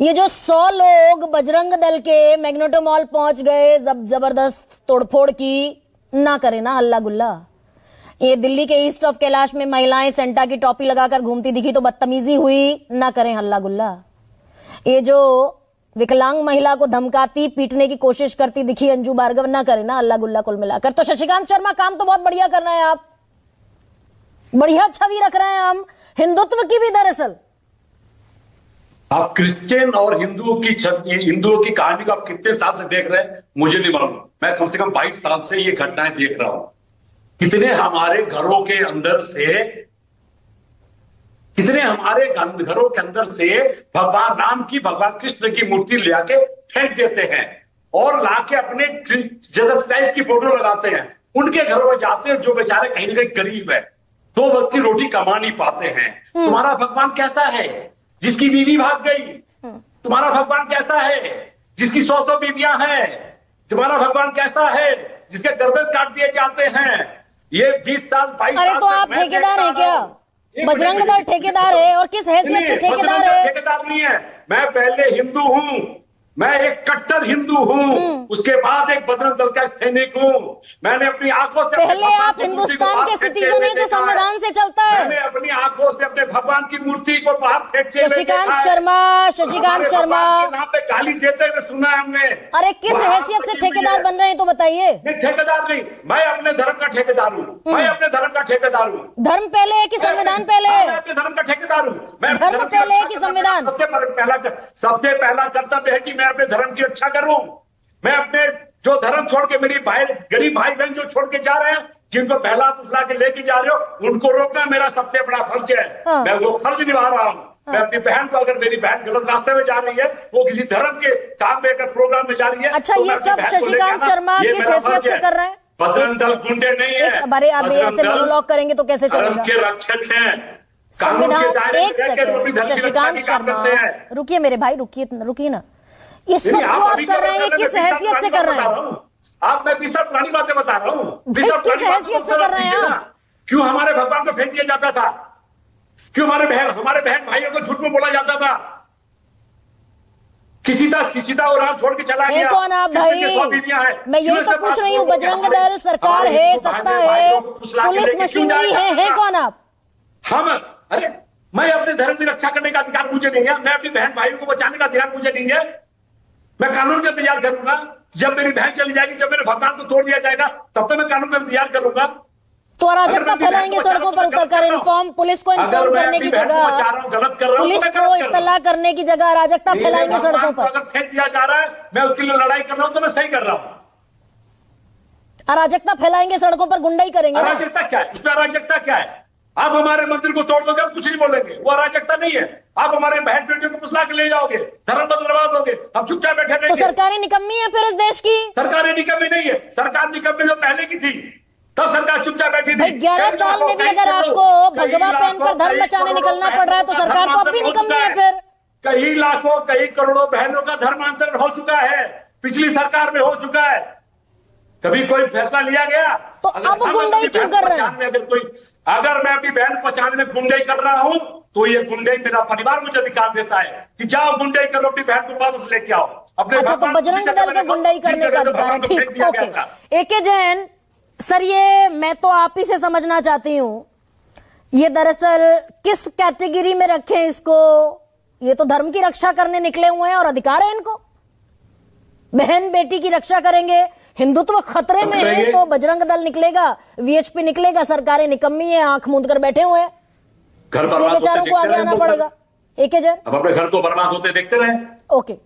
ये जो 100 लोग बजरंग दल के मैग्नेटो मॉल पहुंच गए, जबरदस्त तोड़फोड़ की, ना करे ना हल्ला गुल्ला। ये दिल्ली के ईस्ट ऑफ कैलाश में महिलाएं सेंटा की टोपी लगाकर घूमती दिखी तो बदतमीजी हुई, ना करें हल्ला गुल्ला। ये जो विकलांग महिला को धमकाती पीटने की कोशिश करती दिखी अंजू भार्गव, ना करे ना हल्ला गुल्ला। कुल मिलाकर तो शशिकांत शर्मा काम तो बहुत बढ़िया कर रहे हैं, आप बढ़िया छवि रख रहे हैं हम हिंदुत्व की भी। दरअसल आप क्रिश्चियन और हिंदुओं की कहानी को आप कितने साल से देख रहे हैं मुझे नहीं मालूम। मैं कम से कम 22 साल से ये घटनाएं देख रहा हूं। कितने हमारे घरों के अंदर से भगवान राम की, भगवान कृष्ण की मूर्ति ले आके फेंक देते हैं और लाके अपने जीसस क्राइस्ट की फोटो लगाते हैं। उनके घरों में जाते हैं जो बेचारे कहीं ना कहीं गरीब है, 2 वक्त की रोटी कमा नहीं पाते हैं। तुम्हारा भगवान कैसा है जिसकी बीवी भाग गई? तुम्हारा भगवान कैसा है जिसकी 100 बीवियां हैं? तुम्हारा भगवान कैसा है जिसके गर्दन काट दिए जाते हैं? ये 20 साल 22 साल। अरे तो आप ठेकेदार हैं क्या? बजरंग दल ठेकेदार है? और किस हैसियत से ठेकेदार है? ठेकेदार नहीं है। मैं पहले हिंदू हूं, मैं एक कट्टर हिंदू हूं, उसके बाद एक बजरंग दल का सैनिक हूं। मैंने अपनी आंखों से पहले आप हिंदुस्तान के सिटीजन हैं जो संविधान से चलता है। मैंने अपनी आंखों से अपने भगवान की मूर्ति को बाहर फेंकते हुए शशिकांत शर्मा के नाम पे गाली देते हुए सुना है हमने। अरे किस हैसियत से ठेकेदार बन रहे हैं तो बताइए। ठेकेदार नहीं, मैं अपने धर्म का ठेकेदार हूँ। मैं अपने धर्म का ठेकेदार हूँ। धर्म पहले है कि संविधान पहले है? मैं अपने धर्म का ठेकेदार हूँ। मैं धर्म पहले है कि संविधान? सबसे पहला कर्तव्य है कि मैं अपने धर्म की रक्षा करूं। मैं अपने जो धर्म छोड़ के, मेरी गरीब भाई बहन जो छोड़ के जा रहे हैं, जिनको बहला फुसला के लेके जा रहे हो, उनको रोकना मेरा सबसे बड़ा फर्ज है। मैं वो फर्ज निभा रहा हूँ। मैं अपनी बहन को, अगर मेरी बहन गलत रास्ते में जा रही है, वो किसी धर्म के काम में अगर प्रोग्राम में जा रही है, अच्छा, ये सब शशिकांत शर्मा किस हैसियत से कर रहे हैं? बजरंग दल गुंडे नहीं है। अरे आप ऐसे मोनोलॉग करेंगे तो कैसे चलेगा? के रक्षक हैं। संविधान, एक सेकंड शशिकांत शर्मा, रुकिए मेरे भाई, रुकिए ना। ये सब जो आप कर रहे हैं किस हैसियत से कर रहे हैं? आप, मैं विशा पुरानी बातें बता रहा हूँ। किस हैसियत से कर रहे हैं आप? क्यों हमारे भगवान को फेंक दिया जाता था? क्यों हमारे बहन भाइयों को झूठ में बोला जाता था? किसी का और छोड़ के चला गया। कौन आप भाई? मैं यही तो पूछ रही हूँ। बजरंग दल सरकार है, सत्ता है, पुलिस मशीनरी है कौन आप? अरे मैं अपने धर्म की रक्षा करने का अधिकार मुझे नहीं है। मैं अपनी बहन भाइयों को बचाने का अधिकार मुझे नहीं है। मैं कानून का इंतजार करूंगा। जब मेरी बहन चली जाएगी, जब मेरे भगवान को तोड़ दिया जाएगा, तब तो मैं कानून का इंतजार करूंगा। तो अराजकता फैलाएंगे सड़कों पर उतरकर। इन्फॉर्म पुलिस को इन्फॉर्म करने की जगह, पुलिस को इत्तला करने की जगह अराजकता फैलाएंगे सड़कों पर। अगर फेंक दिया जा रहा है, मैं उसके लिए लड़ाई कर रहा हूं, तो मैं सही कर रहा हूं। अराजकता फैलाएंगे सड़कों पर, गुंडाई करेंगे। अराजकता क्या है? इसमें अराजकता क्या है? आप हमारे मंदिर को तोड़ दोगे, हम कुछ नहीं बोलेंगे, वो अराजकता नहीं है। आप हमारे बहन बेटियों को फुसला के ले जाओगे, धर्म बर्बाद होगे, हम चुपचाप बैठे रहेंगे। तो सरकारें निकम्मी है फिर इस देश की? सरकारें निकम्मी नहीं है। सरकार निकम्मी जो पहले की थी, तब सरकार चुपचाप बैठी थी। 11 साल में भी अगर आपको भगवा पहनकर धर्म बचाने निकलना पड़ रहा है तो सरकार तो अब भी निकम्मी है फिर। कई लाखों, कई करोड़ों बहनों का धर्मांतरण हो चुका है, पिछली सरकार में हो चुका है। कभी कोई फैसला लिया गया? तो अब गुंडाई क्यों कर रहे हैं? अगर मैं अपनी बहन बचाने में गुंडाई कर रहा हूं, तो ये गुंडाई मेरा परिवार मुझे अधिकार देता है कि जाओ गुंडाई करो, अपनी बहन को वापस लेके आओ। अच्छा, तो बजरंग दल का गुंडाई करने का अधिकार है, ठीक, ओके। एके जैन सर, ये मैं तो आप ही से समझना चाहती हूँ, ये दरअसल किस कैटेगरी में रखें इसको? ये तो धर्म की रक्षा करने निकले हुए हैं और अधिकार है इनको। बहन बेटी की रक्षा करेंगे, हिंदुत्व खतरे में है तो बजरंग दल निकलेगा, वीएचपी निकलेगा। सरकारें निकम्मी है, आंख मूंद कर बैठे हुए हैं, इसलिए बेचारों को आगे आना पड़ेगा। एके जैन, अब अपने घर को बर्बाद होते देखते रहे। ओके।